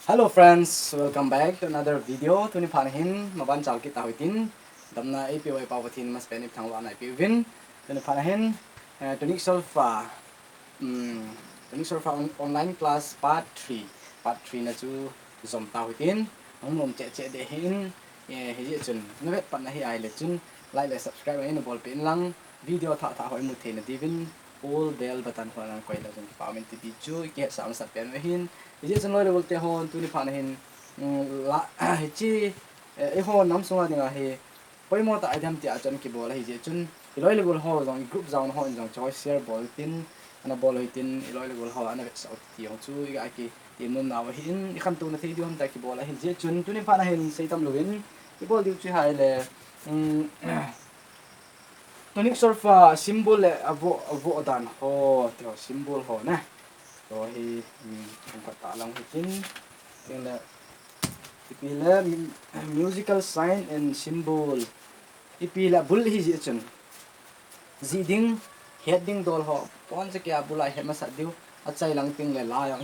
Hello friends, welcome back to another video. Tuni panahin maban chal kita hoitin. Damna APO pawatin mas penip thangwa na diuvin. Tuni panahin Tonic SOL-FA. Tonic SOL-FA online class part 3. Part 3 na chu zom ta hoitin. Ang nom che de hin hi chun. Navet pat na hi ai le chun like le subscribe ai no bol pin lang video tha hoi mu the na diuvin. All bell button ko lang koy la jun pawmen ti chu ke sa sat pen hin. Jadi senoi le bolte hon tu ni pan hin la chi e ho nam sunga dinga he poi mo ta item ti achon ki bola hi je chun iloi le bol ho jong group zone ho jong choi share bol tin ana bol hitin iloi le bol ho ana sa ti ho chu ga ki ti mun na wa hin i kham tu na thi di hom ta ki bola hi je chun tu ni pan hin sei tam luin ki bol di chu hai le Tonic SOL-FA symbol le avo dan ho to symbol ho na rồi thì không có tả lòng hình tiếng là là musical sign and symbol là bull hi gì chun gì ding heading dol ho pon se kya bulai he masa diu achai lang ting le la yang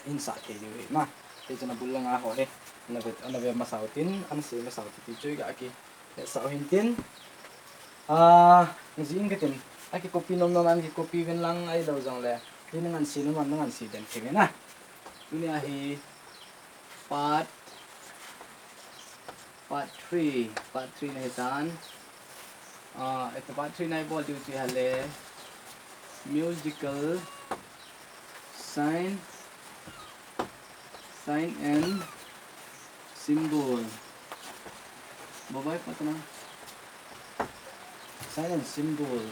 insa the diu ma te chana bull nga ho he na ve masau tin an se masau ti chui ga ki sau hin tin jing ke tin aki copy nom an ki copy ven lang ai do jong le ini dengan sini mana dengan si dan kiri nah ini ahi part 3 nih tan itu part 3 nih boleh diuji hale musical sign and symbol babai patna sign and symbol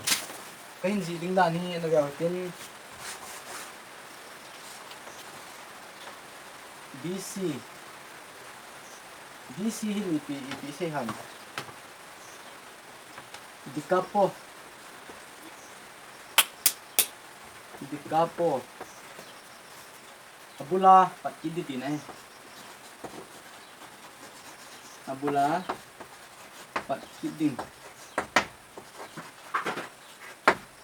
kain gì đứng đàn hi nó vào tên BC hin ipi sehan dikapo abula pat kiditi na abula pat kiding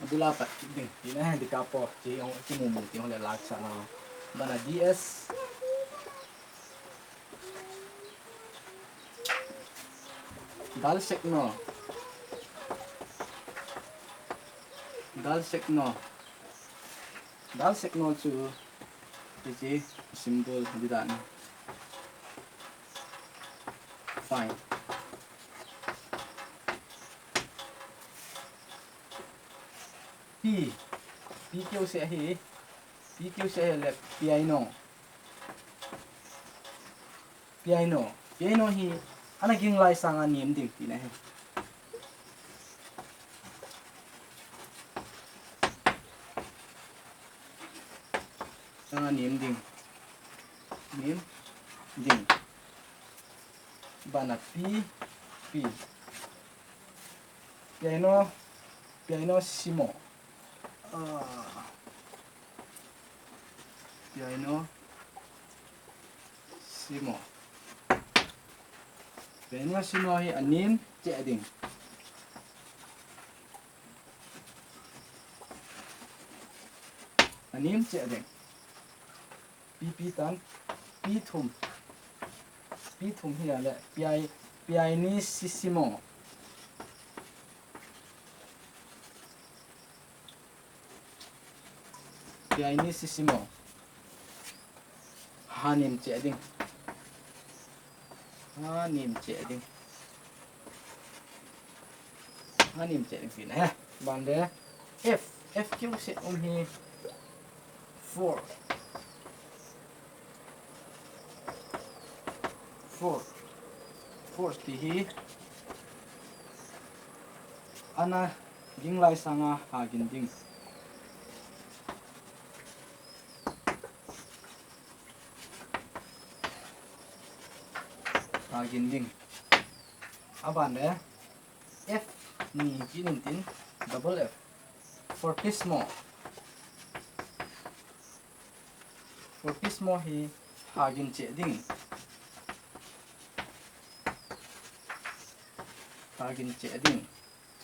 abula pat kiding ina dikapo ji yung kimumuti yung lalaksa na bana DS dal sekno chu ji symbol di dan fine P kêu sẽ là piano hi ana ging lai sanga niệm ding ti na he sanga niệm ding bana P piano simo piano simo hi anim che ding pp tan p thum hi la pianissimo hanim che ding pin ha bande f kêu sẽ hi 4 ti hi ana ging lai sanga hagin ding aban de f ni kinin tin double f fortismo hi hagin che ding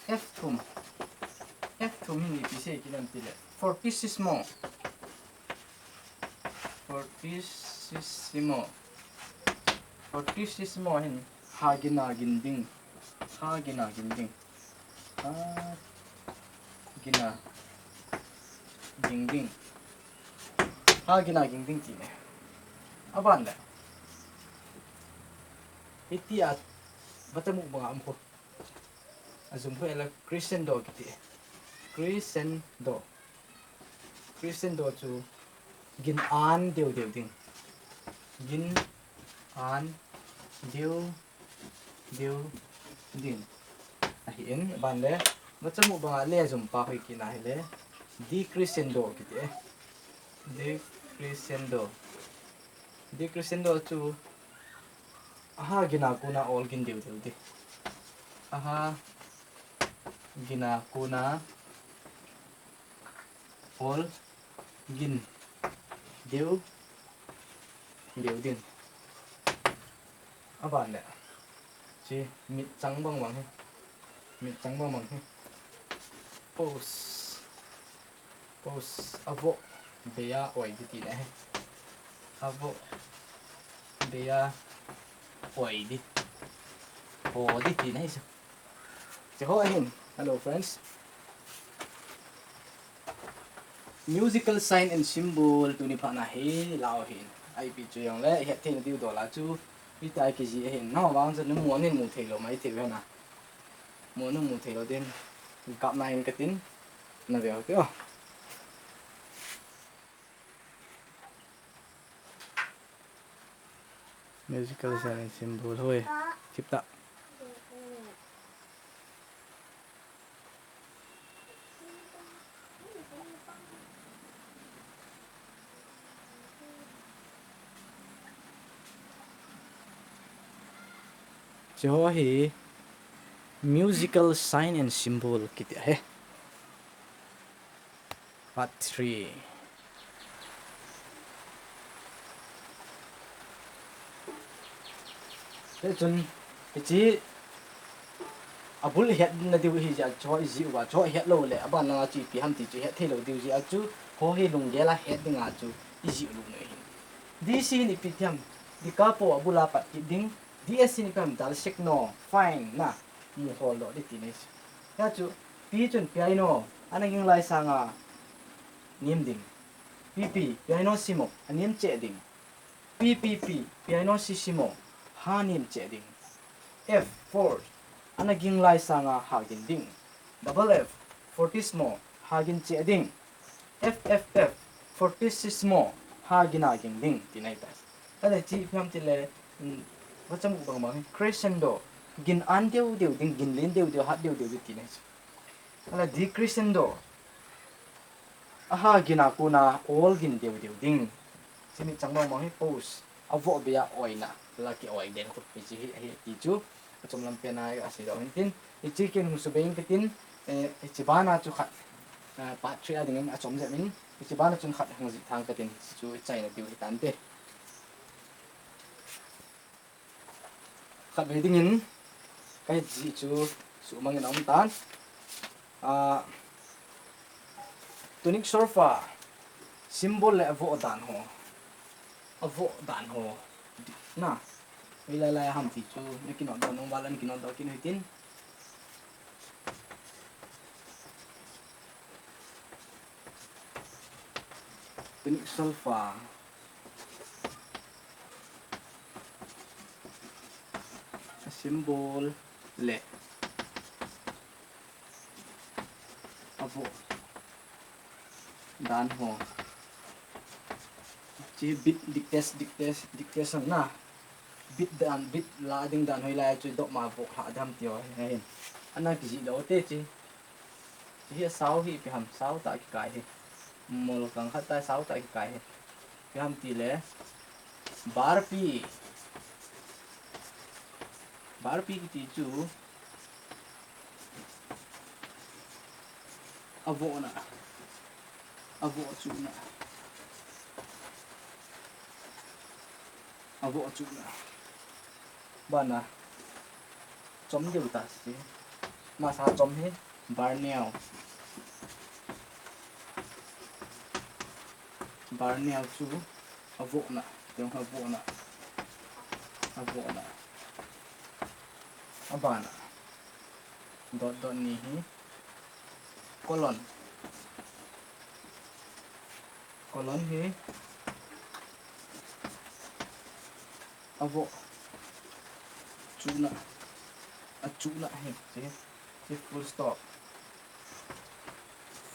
f thum ni pise kinan tile fortissimo fortissimo hin hagina ginding hagina ginding hagina ginding hagina ginding ti ne aban le itia batamu mga amko azum ko ela crescendo kiti crescendo chu gin an deu ding gin an deu ding ahin ban le batamu mga le zum pa ko kinahile decrescendo kiti decrescendo chu aha gina kuna all gin deu di aha gina kuna all gin deu din aban le chi mit chang bang he pose avo beya oi di ne avo beya oi di ho di ti ne so ho ahin. Hello friends. Musical sign and symbol tu ni phana he lao hin ai pi chu yong le he thei diu do la chu pi tai ki ji hin no wang zen mo nin mu thei lo mai thei na mo no mu thei lo den kap na hin katin na ve ho musical sign and symbol hoi chip ta cho hi musical sign and symbol kiti he part-3 thế chun chi abul het na diu hi ja cho ji wa cho het lo le aban na chi pi ham ti chi het thelo diu ji a chu ho hi lung ge la het dinga chu i ji lu ne di si ni pi thiam di ka po abula pat ki ding ds ni kam dal sek no fine na mu ho lo di ti ne ya chu pi chun piano anaging lai sanga nim ding pp piano simo anim che ding ppp piano simo hanim che ding f4 anaging lai sanga hagin ding double f fortissimo hagin che ding fff fortissimo hagin aging ding tinai tas ale chi pham tile bacham bang bang crescendo gin an deu ding gin len deu hat deu tinai ale decrescendo aha gina kuna all gin deu ding sini changbang bang pose avo bia oina laki oi den ko pi chi hi ti chu chom lam pe na asi do hin i chi ken hu su bein ketin e chi bana chu khat part-3 ading a chom je min i chi bana chun khat hang ji thang ketin chu chai na tiu tan te khat be ding in kai ji chu su mang na tan Tonic SOL-FA symbol le avo dan ho na lai ham ti chu ne kin on no walan kin on kin hitin Tonic SOL-FA symbol le avo dan ho chi bit dictation na bit la ding dan hoi lai chu dok ma vo ha dam tio hin ana ki ji lo te chi hi sao hi pi ham sao ta ki kai hi mol kang khat ta sao ta ki kai hi pi ham ti le bar pi ki ti chu avo chu na bana chom deu ta si ma sa chom he barneo chu avo na avo na abana dot dot ni hi kolon hi avo chuna chuna hi si full stop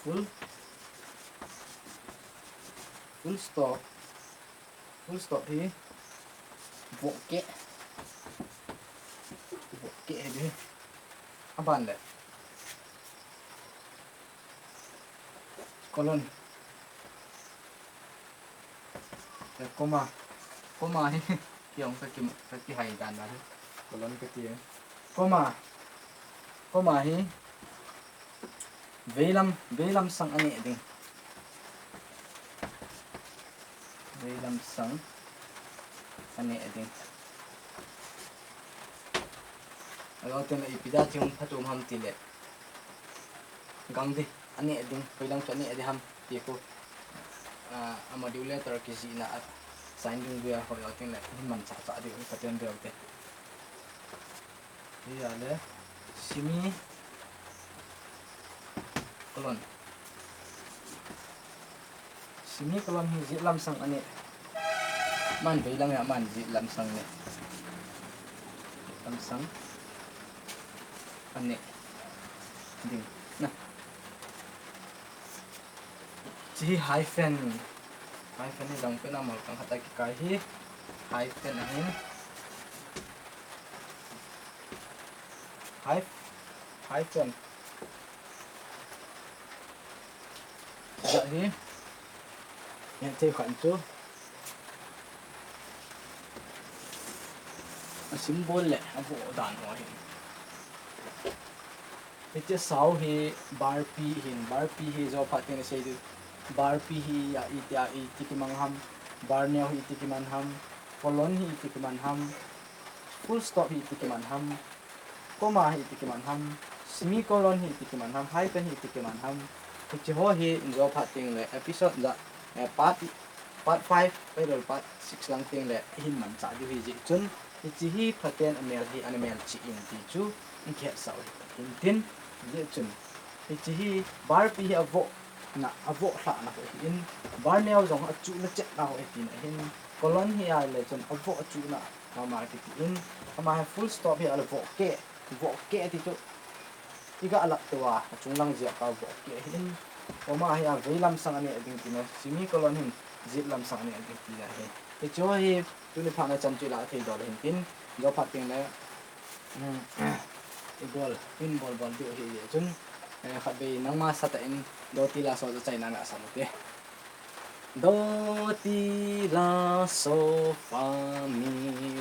full stop hi bohcheh hi aban le kolon koma hi kiong sa ki hai dan na kolon ka ti koma hi veilam sang ani ding veilam sang ani ding alo ten la ipida chung phatum ham ti le gang di ani ding veilam cha ani adi ham ti ko a module tar ki ji na sign ding bia ho yo ten la man cha cha di pathen de te ya le simi kolon hi zitlam sang ani man veilam ya man zitlam sang ne lam sang ani ding na chi hyphen ni dang pe na mal kang hata ki kai hi hyphen ahin hyphen ja hi yan te khan chu a symbol le avo dan ho hi ite sau hi bar p hi zo phatin se du bar p hi ya iti ki mangham bar neo hi iti ki manham kolon hi iti ki manham full stop hi iti ki manham koma hi iti ki manham semicolon hi iti ki manham hyphen hi iti ki manham iti ho hi zo phatin le episode da part 5 pedal part 6 lang ting le hin man cha du hi ji chun iti hi pathen amel hi animal chi in ti chu in khe sau hin tin je chun iti hi bar p hi avo na avo hla na ho in bar neo jong a chu na che na ho tin hin kolon hi ai le chun avo chu na ma ti in ama full stop hi al bohcheh ti chu iga alak towa chunglang je ka bohcheh hin oma hi a veilam sang ani ading tin semicolon hin zitlam sang ani ading ti la he te cho hi tu ni phana chan chu la thei dol hin tin jo phating le hinbol du hi ye chun khat be nangma sata in do ti la so cho chai na na samute do ti la so fa mi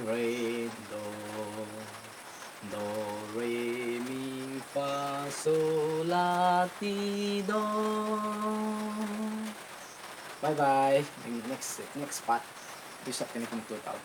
re do re mi fa so la ti do. Bye bye. Next part. Bisa kini kung tutal